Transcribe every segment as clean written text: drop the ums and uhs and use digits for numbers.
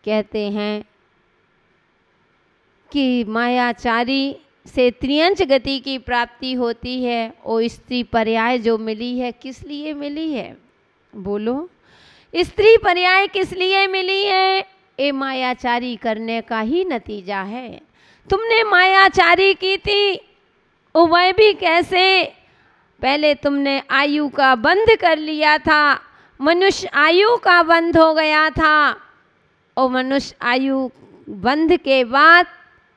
कहते हैं कि मायाचारी से त्रियंच गति की प्राप्ति होती है। और स्त्री पर्याय जो मिली है किस लिए मिली है? बोलो, स्त्री पर्याय किस लिए मिली है? ये मायाचारी करने का ही नतीजा है। तुमने मायाचारी की थी, वह भी कैसे? पहले तुमने आयु का बंध कर लिया था, मनुष्य आयु का बंध हो गया था। और मनुष्य आयु बंध के बाद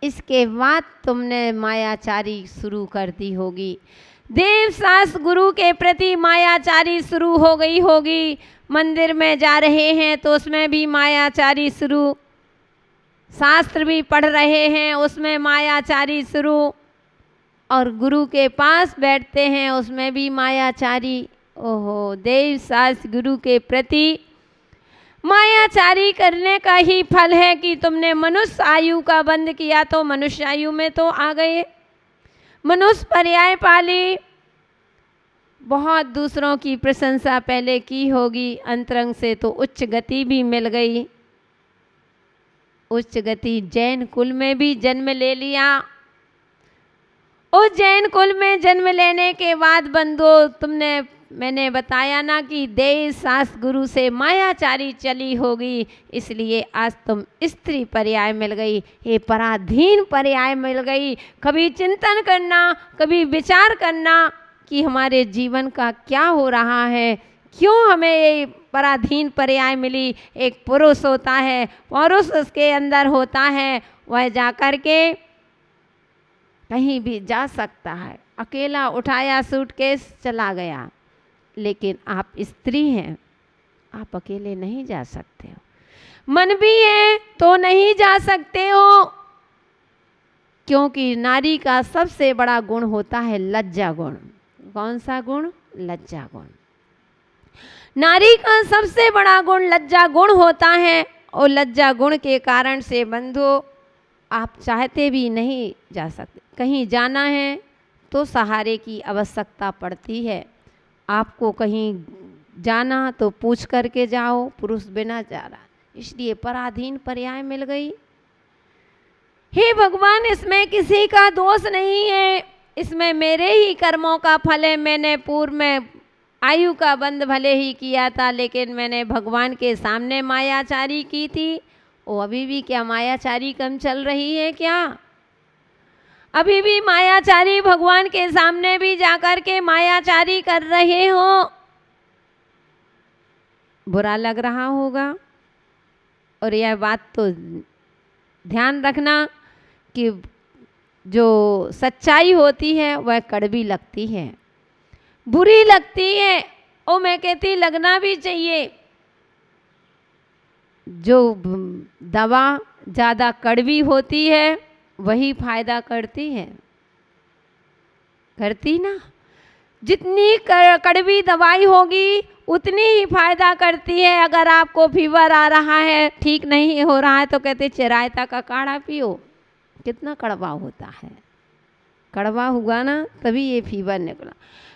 इसके बाद तुमने मायाचारी शुरू कर दी होगी। देव शास्त्र गुरु के प्रति मायाचारी शुरू हो गई होगी। मंदिर में जा रहे हैं तो उसमें भी मायाचारी शुरू, शास्त्र भी पढ़ रहे हैं उसमें मायाचारी शुरू, और गुरु के पास बैठते हैं उसमें भी मायाचारी। ओहो, देव शास्त्र गुरु के प्रति मायाचारी करने का ही फल है कि तुमने मनुष्य आयु का बंध किया तो मनुष्य आयु में तो आ गए, मनुष्य पर्याय पाली। बहुत दूसरों की प्रशंसा पहले की होगी, अंतरंग से तो उच्च गति भी मिल गई। उच्च गति जैन कुल में भी जन्म ले लिया। उस जैन कुल में जन्म लेने के बाद बंधु मैंने बताया ना कि देव शास्त्र गुरु से मायाचारी चली होगी, इसलिए आज तुम स्त्री पर्याय मिल गई, ये पराधीन पर्याय मिल गई। कभी चिंतन करना, कभी विचार करना कि हमारे जीवन का क्या हो रहा है, क्यों हमें ये पराधीन पर्याय मिली। एक पुरुष होता है, पुरुष उसके अंदर होता है, वह जाकर के कहीं भी जा सकता है, अकेला उठाया सूटकेस चला गया। लेकिन आप स्त्री हैं, आप अकेले नहीं जा सकते हो। मन भी है तो नहीं जा सकते हो, क्योंकि नारी का सबसे बड़ा गुण होता है लज्जा गुण। कौन सा गुण? लज्जा गुण। नारी का सबसे बड़ा गुण लज्जा गुण होता है, और लज्जा गुण के कारण से बंधु आप चाहते भी नहीं जा सकते। कहीं जाना है तो सहारे की आवश्यकता पड़ती है। आपको कहीं जाना तो पूछ करके जाओ, पुरुष बिना जा रहा, इसलिए पराधीन पर्याय मिल गई। हे भगवान, इसमें किसी का दोष नहीं है, इसमें मेरे ही कर्मों का फल है। मैंने पूर्व में आयु का बंध भले ही किया था, लेकिन मैंने भगवान के सामने मायाचारी की थी। वो अभी भी क्या मायाचारी कम चल रही है क्या? अभी भी मायाचारी भगवान के सामने भी जाकर के मायाचारी कर रहे हो? बुरा लग रहा होगा। और यह बात तो ध्यान रखना कि जो सच्चाई होती है वह कड़वी लगती है, बुरी लगती है, और मैं कहती लगना भी चाहिए। जो दवा ज़्यादा कड़वी होती है वही फायदा करती है, करती ना। जितनी कड़वी दवाई होगी उतनी ही फायदा करती है। अगर आपको फीवर आ रहा है, ठीक नहीं हो रहा है, तो कहते चिरायता का काढ़ा पियो, कितना कड़वा होता है। कड़वा हुआ ना तभी ये फीवर निकला।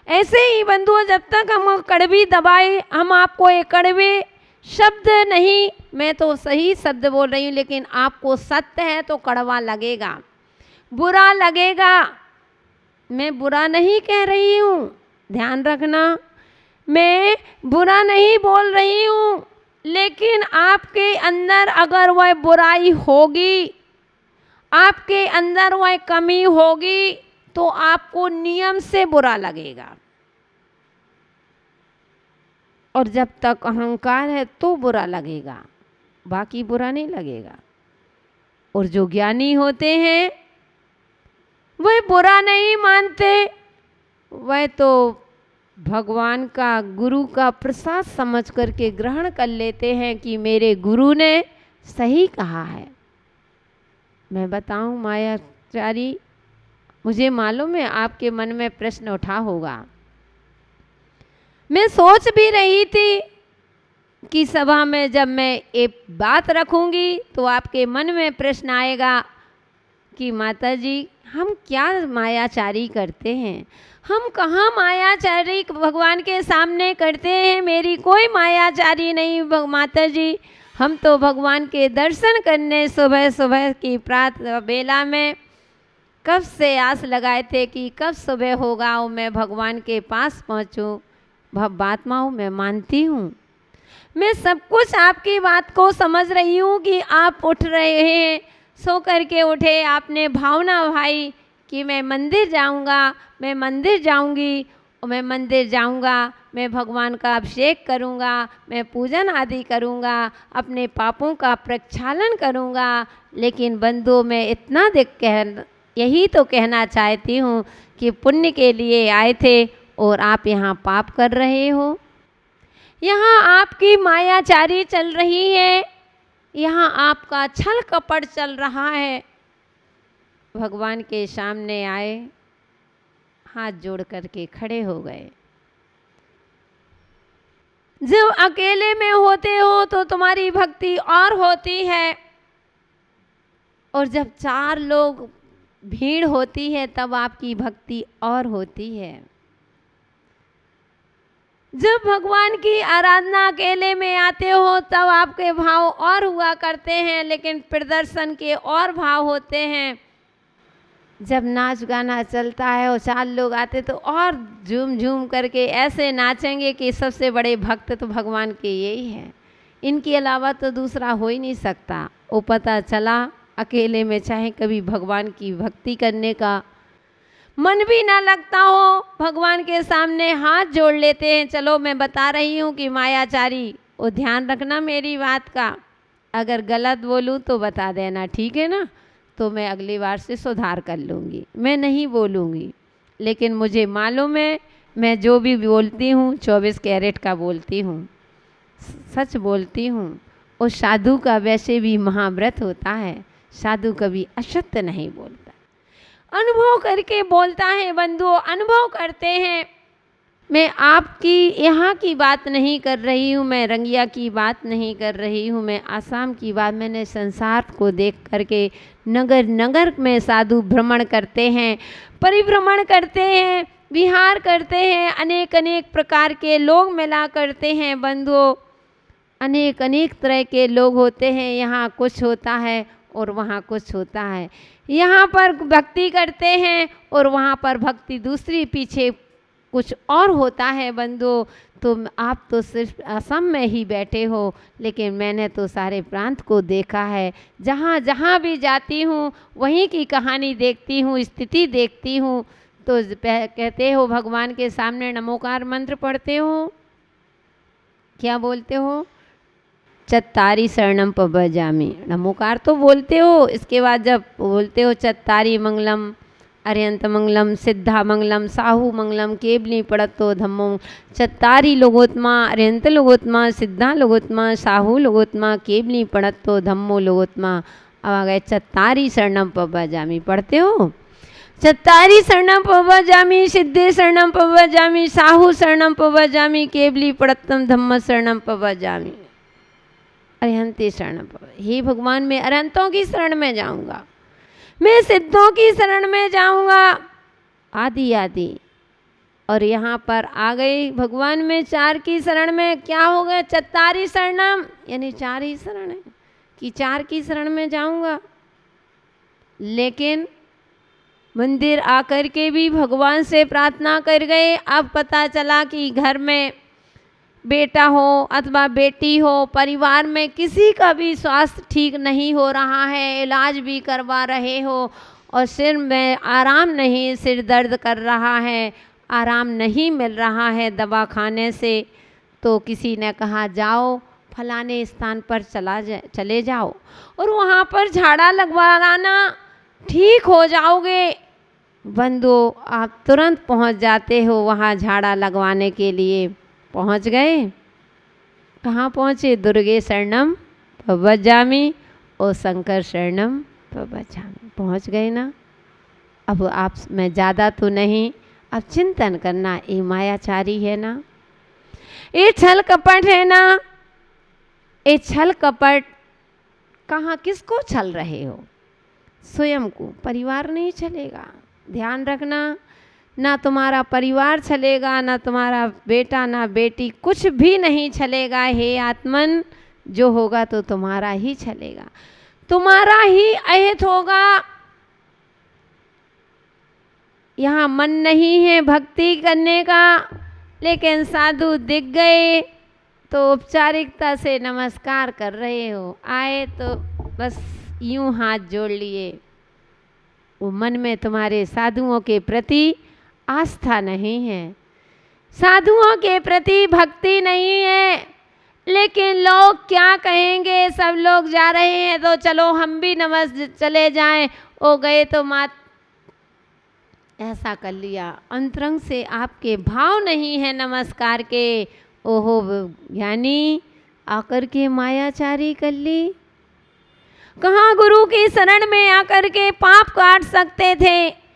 ऐसे ही बंधुओं, जब तक हम कड़वी दवाई, हम आपको एक कड़वे शब्द नहीं, मैं तो सही शब्द बोल रही हूँ, लेकिन आपको सत्य है तो कड़वा लगेगा, बुरा लगेगा। मैं बुरा नहीं कह रही हूँ, ध्यान रखना, मैं बुरा नहीं बोल रही हूँ, लेकिन आपके अंदर अगर वह बुराई होगी, आपके अंदर वह कमी होगी, तो आपको नियम से बुरा लगेगा। और जब तक अहंकार है तो बुरा लगेगा, बाकी बुरा नहीं लगेगा। और जो ज्ञानी होते हैं वह बुरा नहीं मानते, वह तो भगवान का, गुरु का प्रसाद समझ करके ग्रहण कर लेते हैं कि मेरे गुरु ने सही कहा है। मैं बताऊं मायाचारी, मुझे मालूम है आपके मन में प्रश्न उठा होगा। मैं सोच भी रही थी कि सभा में जब मैं एक बात रखूंगी तो आपके मन में प्रश्न आएगा कि माता जी हम क्या मायाचारी करते हैं, हम कहाँ मायाचारी भगवान के सामने करते हैं। मेरी कोई मायाचारी नहीं माता जी, हम तो भगवान के दर्शन करने सुबह सुबह की प्रातः बेला में कब से आस लगाए थे कि कब सुबह होगा और मैं भगवान के पास पहुंचूं। भवबात्माओं मैं मानती हूँ, मैं सब कुछ आपकी बात को समझ रही हूँ कि आप उठ रहे हैं, सो करके उठे, आपने भावना भाई कि मैं मंदिर जाऊँगा, मैं मंदिर जाऊँगी और मैं मंदिर जाऊँगा, मैं भगवान का अभिषेक करूँगा, मैं पूजन आदि करूँगा, अपने पापों का प्रक्षालन करूँगा। लेकिन बंधु मैं इतना यही तो कहना चाहती हूँ कि पुण्य के लिए आए थे और आप यहाँ पाप कर रहे हो। यहाँ आपकी मायाचारी चल रही है, यहाँ आपका छल कपट चल रहा है। भगवान के सामने आए, हाथ जोड़ करके खड़े हो गए। जब अकेले में होते हो तो तुम्हारी भक्ति और होती है, और जब 4 लोग भीड़ होती है तब आपकी भक्ति और होती है। जब भगवान की आराधना अकेले में आते हो तब आपके भाव और हुआ करते हैं, लेकिन प्रदर्शन के और भाव होते हैं। जब नाच गाना चलता है और 4 लोग आते तो और झूम झूम करके ऐसे नाचेंगे कि सबसे बड़े भक्त तो भगवान के यही हैं, इनके अलावा तो दूसरा हो ही नहीं सकता। वो पता चला अकेले में चाहे कभी भगवान की भक्ति करने का मन भी ना लगता हो, भगवान के सामने हाथ जोड़ लेते हैं। चलो मैं बता रही हूँ कि मायाचारी, वो ध्यान रखना मेरी बात का, अगर गलत बोलूँ तो बता देना, ठीक है ना, तो मैं अगली बार से सुधार कर लूँगी, मैं नहीं बोलूँगी। लेकिन मुझे मालूम है मैं जो भी बोलती हूँ 24 कैरेट का बोलती हूँ, सच बोलती हूँ। उस साधु का वैसे भी महाव्रत होता है, साधु कभी असत्य नहीं बोलता, अनुभव करके बोलता है। बंधुओं अनुभव करते हैं। मैं आपकी यहाँ की बात नहीं कर रही हूँ, मैं रंगिया की बात नहीं कर रही हूँ, मैं आसाम की बात। मैंने संसार को देख करके नगर नगर में साधु भ्रमण करते हैं, परिभ्रमण करते हैं, विहार करते हैं, अनेक अनेक प्रकार के लोग मिला करते हैं। बंधुओं अनेक अनेक तरह के लोग होते हैं, यहाँ कुछ होता है और वहाँ कुछ होता है। यहाँ पर भक्ति करते हैं और वहाँ पर भक्ति दूसरी पीछे कुछ और होता है। बंधुओं तो आप तो सिर्फ असम में ही बैठे हो, लेकिन मैंने तो सारे प्रांत को देखा है। जहाँ जहाँ भी जाती हूँ वहीं की कहानी देखती हूँ, स्थिति देखती हूँ। तो कहते हो भगवान के सामने नमोकार मंत्र पढ़ते हो, क्या बोलते हो? चत्तारी शरणम पवजामि, नमोकार तो बोलते हो। इसके बाद जब बोलते हो चत्तारी मंगलम, अरिहंत मंगलम, सिद्धा मंगलम, साहू मंगलम, केवली पड़तो धम्मो, चत्तारी लोगोत्मा, अरिहंत लोगोत्मा, सिद्धा लोगोत्मा, साहू लोगोत्मा, केवली पड़तो धम्मो लोगोत्मा। अब आ गए चत्तारी शरणम पवजामि, पढ़ते हो? चत्तारी शरणम पवजामि, सिद्धे शरणम पवजामि, साहू शरणम पवजामि, केवली पड़तम धम्म शरणम पवजामि, अरिहंते शरण। हे भगवान मैं अरिहंतों की शरण में जाऊंगा, मैं सिद्धों की शरण में जाऊंगा, आदि आदि। और यहाँ पर आ गई भगवान में 4 की शरण में, क्या हो गया? चत्तारी शरणम, यानी 4 ही शरण है कि 4 की शरण में जाऊंगा। लेकिन मंदिर आकर के भी भगवान से प्रार्थना कर गए। अब पता चला कि घर में बेटा हो अथवा बेटी हो, परिवार में किसी का भी स्वास्थ्य ठीक नहीं हो रहा है, इलाज भी करवा रहे हो और सिर में आराम नहीं, सिर दर्द कर रहा है, आराम नहीं मिल रहा है दवा खाने से। तो किसी ने कहा जाओ फलाने स्थान पर चले जाओ और वहाँ पर झाड़ा लगवा लाना, ठीक हो जाओगे। बंधुओं आप तुरंत पहुँच जाते हो वहाँ झाड़ा लगवाने के लिए। पहुँच गए, कहाँ पहुँचे? दुर्गे शरणम पवजामि और शंकर शरणम पवजामि, पहुँच गए ना। अब आप, मैं ज़्यादा तो नहीं, अब चिंतन करना, ये मायाचारी है ना, ये छल कपट है ना, ये छल कपट कहाँ किसको छल रहे हो? स्वयं को। परिवार नहीं चलेगा, ध्यान रखना, ना तुम्हारा परिवार चलेगा, ना तुम्हारा बेटा ना बेटी, कुछ भी नहीं चलेगा। हे आत्मन जो होगा तो तुम्हारा ही चलेगा, तुम्हारा ही अहित होगा। यहाँ मन नहीं है भक्ति करने का, लेकिन साधु दिख गए तो औपचारिकता से नमस्कार कर रहे हो, आए तो बस यूं हाथ जोड़ लिए। वो मन में तुम्हारे साधुओं के प्रति आस्था नहीं है, साधुओं के प्रति भक्ति नहीं है। लेकिन लोग क्या कहेंगे, सब लोग जा रहे हैं तो चलो हम भी चले जाएं, ओ गए तो मात ऐसा कर लिया। अंतरंग से आपके भाव नहीं है नमस्कार के, ओहो यानी आकर के मायाचारी कर ली। कहाँ गुरु की शरण में आकर के पाप काट सकते थे,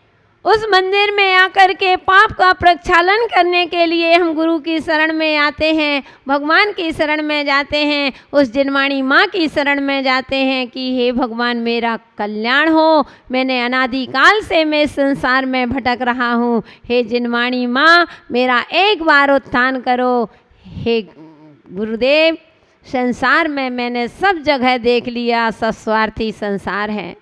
उस मंदिर में आकर के पाप का प्रक्षालन करने के लिए हम गुरु की शरण में आते हैं, भगवान की शरण में जाते हैं, उस जिनवाणी माँ की शरण में जाते हैं कि हे भगवान मेरा कल्याण हो, मैंने अनादिकाल से मैं संसार में भटक रहा हूँ, हे जिनवाणी माँ मेरा एक बार उत्थान करो। हे गुरुदेव संसार में मैंने सब जगह देख लिया, सब स्वार्थी संसार है,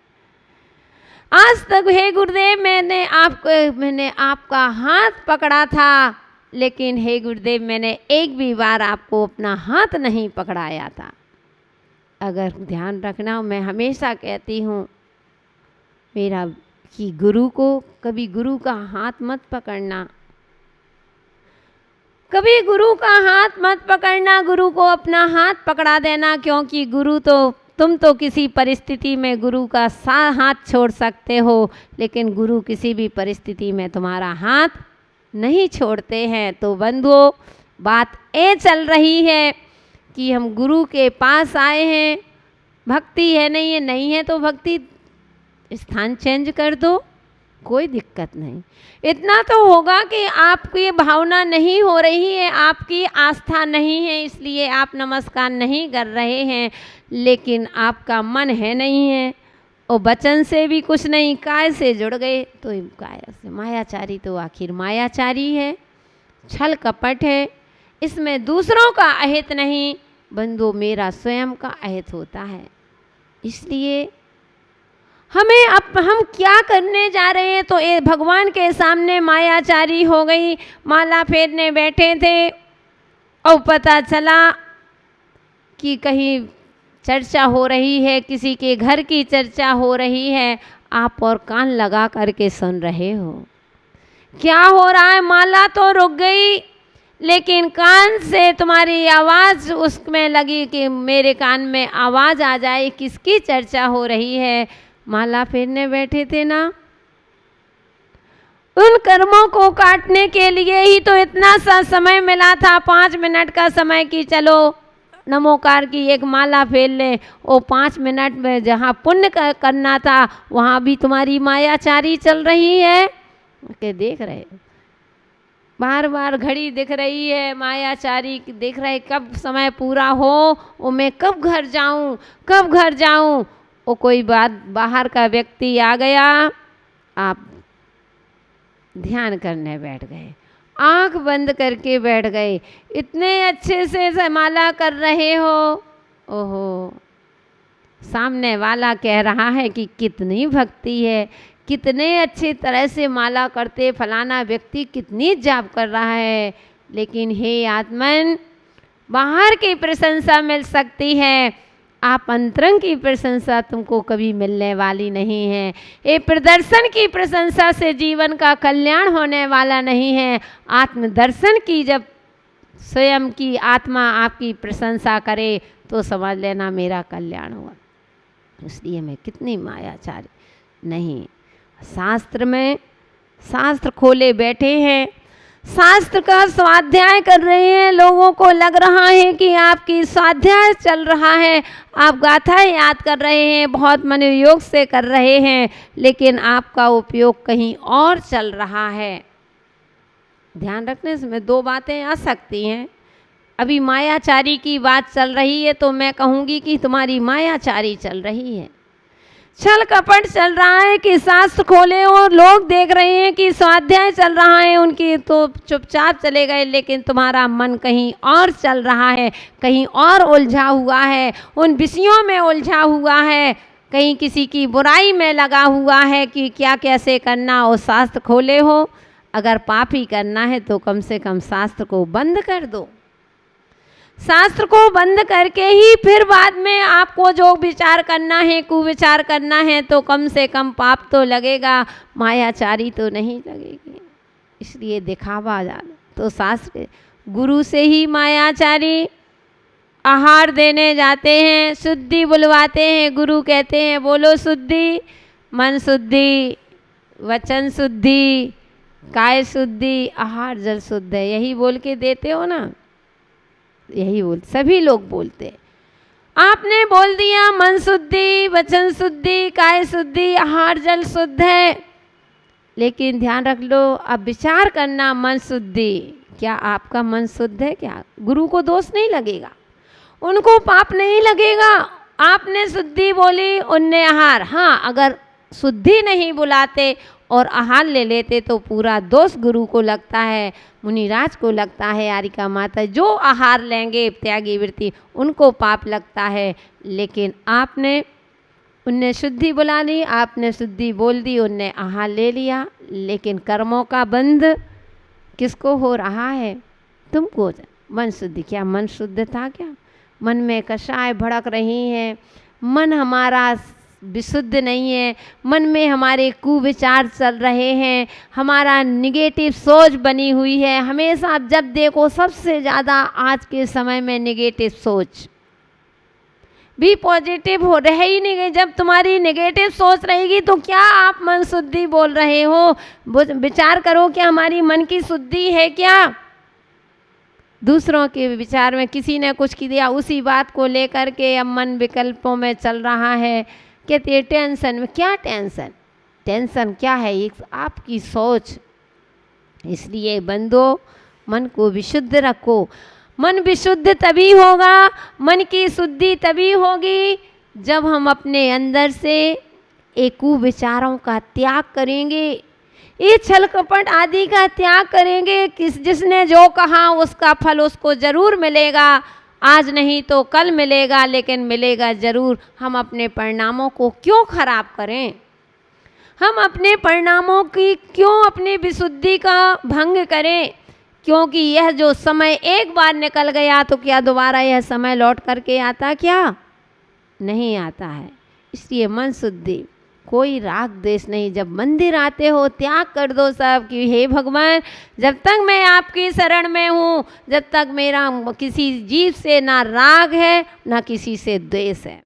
आज तक हे गुरुदेव मैंने आपका हाथ पकड़ा था, लेकिन हे गुरुदेव मैंने एक भी बार आपको अपना हाथ नहीं पकड़ाया था। अगर ध्यान रखना, मैं हमेशा कहती हूँ मेरा कि गुरु को कभी गुरु का हाथ मत पकड़ना, कभी गुरु का हाथ मत पकड़ना, गुरु को अपना हाथ पकड़ा देना, क्योंकि गुरु तो तुम तो किसी परिस्थिति में गुरु का हाथ छोड़ सकते हो, लेकिन गुरु किसी भी परिस्थिति में तुम्हारा हाथ नहीं छोड़ते हैं। तो बंधुओं बात ये चल रही है कि हम गुरु के पास आए हैं, भक्ति है नहीं है तो भक्ति स्थान चेंज कर दो, कोई दिक्कत नहीं। इतना तो होगा कि आपकी भावना नहीं हो रही है, आपकी आस्था नहीं है, इसलिए आप नमस्कार नहीं कर रहे हैं, लेकिन आपका मन है नहीं है, और वचन से भी कुछ नहीं, काय से जुड़ गए तो काया से। मायाचारी तो आखिर मायाचारी है, छल कपट है, इसमें दूसरों का अहित नहीं बंधु, मेरा स्वयं का अहित होता है। इसलिए हम क्या करने जा रहे हैं, तो ये भगवान के सामने मायाचारी हो गई, माला फेरने बैठे थे और पता चला कि कहीं चर्चा हो रही है, किसी के घर की चर्चा हो रही है, आप और कान लगा करके सुन रहे हो क्या हो रहा है। माला तो रुक गई, लेकिन कान से तुम्हारी आवाज़ उसमें लगी कि मेरे कान में आवाज़ आ जाए किसकी चर्चा हो रही है। माला फेरने बैठे थे ना, उन कर्मों को काटने के लिए ही तो इतना सा समय मिला था, 5 मिनट का समय कि चलो नमोकार की एक माला फेर ले। वो 5 मिनट में जहाँ पुण्य करना था वहाँ भी तुम्हारी मायाचारी चल रही है के देख रहे, बार बार घड़ी दिख रही है, मायाचारी देख रहे कब समय पूरा हो, वो मैं कब घर जाऊं, कब घर जाऊं। वो कोई बात बाहर का व्यक्ति आ गया, आप ध्यान करने बैठ गए, आंख बंद करके बैठ गए, इतने अच्छे से माला कर रहे हो, ओहो सामने वाला कह रहा है कि कितनी भक्ति है, कितने अच्छी तरह से माला करते, फलाना व्यक्ति कितनी जाप कर रहा है। लेकिन हे आत्मन, बाहर की प्रशंसा मिल सकती है, आप अंतरंग की प्रशंसा तुमको कभी मिलने वाली नहीं है। ये प्रदर्शन की प्रशंसा से जीवन का कल्याण होने वाला नहीं है। आत्मदर्शन की जब स्वयं की आत्मा आपकी प्रशंसा करे तो समझ लेना मेरा कल्याण हुआ। इसलिए मैं कितनी मायाचारी नहीं। शास्त्र में शास्त्र खोले बैठे हैं, शास्त्र का स्वाध्याय कर रहे हैं, लोगों को लग रहा है कि आपकी स्वाध्याय चल रहा है, आप गाथा याद कर रहे हैं, बहुत मनोयोग से कर रहे हैं, लेकिन आपका उपयोग कहीं और चल रहा है। ध्यान रखने में 2 बातें आ सकती हैं। अभी मायाचारी की बात चल रही है तो मैं कहूँगी कि तुम्हारी मायाचारी चल रही है। छल कपट चल रहा है कि शास्त्र खोले और लोग देख रहे हैं कि स्वाध्याय चल रहा है उनकी, तो चुपचाप चले गए, लेकिन तुम्हारा मन कहीं और चल रहा है, कहीं और उलझा हुआ है, उन विषयों में उलझा हुआ है, कहीं किसी की बुराई में लगा हुआ है कि क्या कैसे करना। और शास्त्र खोले हो, अगर पाप ही करना है तो कम से कम शास्त्र को बंद कर दो। शास्त्र को बंद करके ही फिर बाद में आपको जो विचार करना है, कुविचार करना है, तो कम से कम पाप तो लगेगा, मायाचारी तो नहीं लगेगी। इसलिए दिखावा ज़्यादा। तो शास्त्र गुरु से ही मायाचारी आहार देने जाते हैं, शुद्धि बुलवाते हैं। गुरु कहते हैं बोलो शुद्धि, मन शुद्धि, वचन शुद्धि, काय शुद्धि, आहार जल शुद्ध है। यही बोल के देते हो ना, यही बोल सभी लोग बोलते। आपने बोल दिया मन शुद्धि, वचन शुद्धि, काय शुद्धि, आहार जल शुद्ध है, लेकिन ध्यान रख लो, अब विचार करना मन शुद्धि, क्या आपका मन शुद्ध है? क्या गुरु को दोष नहीं लगेगा, उनको पाप नहीं लगेगा। आपने शुद्धि बोली, उनने आहार। हाँ, अगर शुद्धि नहीं बुलाते और आहार ले लेते तो पूरा दोष गुरु को लगता है, मुनिराज को लगता है, आरिका माता जो आहार लेंगे त्यागी वृत्ति उनको पाप लगता है। लेकिन आपने, उनने शुद्धि बुला ली, आपने शुद्धि बोल दी, उनने आहार ले लिया, लेकिन कर्मों का बंध किसको हो रहा है? तुमको। मन शुद्धि, क्या मन शुद्ध था? क्या मन में कषाय भड़क रही हैं, मन हमारा विशुद्ध नहीं है, मन में हमारे कुविचार चल रहे हैं, हमारा निगेटिव सोच बनी हुई है। हमेशा आप जब देखो सबसे ज़्यादा आज के समय में निगेटिव सोच, भी पॉजिटिव हो रहे ही नहीं गई। जब तुम्हारी नेगेटिव सोच रहेगी तो क्या आप मन शुद्धि बोल रहे हो? विचार करो कि हमारी मन की शुद्धि है क्या? दूसरों के विचार में किसी ने कुछ किया, उसी बात को लेकर के अब मन विकल्पों में चल रहा है। कहते हैं टेंशन में। क्या टेंशन? टेंशन क्या है? एक आपकी सोच। इसलिए बंदो, मन को विशुद्ध रखो। मन विशुद्ध तभी होगा, मन की शुद्धि तभी होगी जब हम अपने अंदर से एक कुविचारों का त्याग करेंगे, ये छल कपट आदि का त्याग करेंगे। जिसने जो कहा उसका फल उसको ज़रूर मिलेगा, आज नहीं तो कल मिलेगा, लेकिन मिलेगा ज़रूर। हम अपने परिणामों को क्यों खराब करें? हम अपने परिणामों की क्यों अपनी विशुद्धि का भंग करें? क्योंकि यह जो समय एक बार निकल गया तो क्या दोबारा यह समय लौट करके आता? क्या नहीं आता है। इसलिए मन शुद्धि, कोई राग द्वेष नहीं। जब मंदिर आते हो त्याग कर दो सब कि हे भगवान, जब तक मैं आपकी शरण में हूँ, जब तक मेरा किसी जीव से ना राग है ना किसी से द्वेष है।